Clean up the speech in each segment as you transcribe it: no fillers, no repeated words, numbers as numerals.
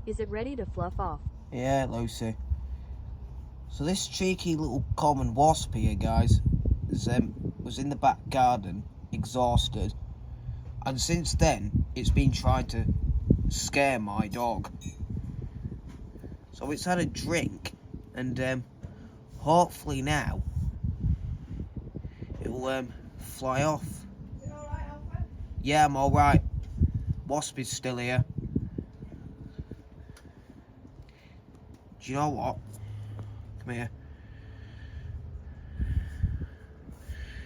Is it ready to fluff off? Yeah, Lucy. So this cheeky little common wasp here, guys, was in the back garden, exhausted, and since then it's been trying to scare my dog. So it's had a drink, and hopefully now it will fly off. You alright, Alfred? Yeah, I'm alright. Wasp is still here. Do you know what? Come here.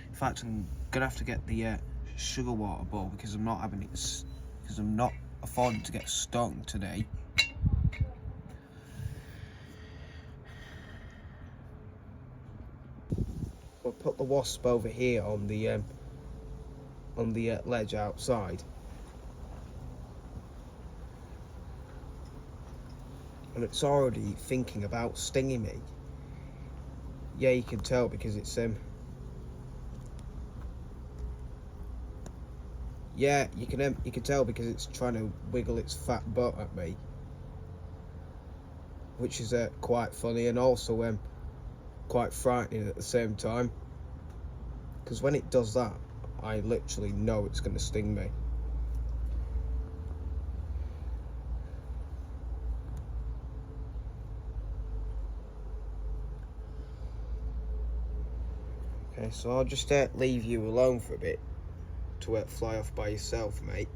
In fact, I'm gonna have to get the sugar water bowl because I'm not having it. Because I'm not affording to get stung today. We'll put the wasp over here on the ledge outside, and it's already thinking about stinging me. Yeah, you can tell because it's yeah, you can tell because it's trying to wiggle its fat butt at me, which is quite funny and also quite frightening at the same time. Because when it does that, I literally know it's going to sting me. Okay, so I'll just leave you alone for a bit to fly off by yourself, mate.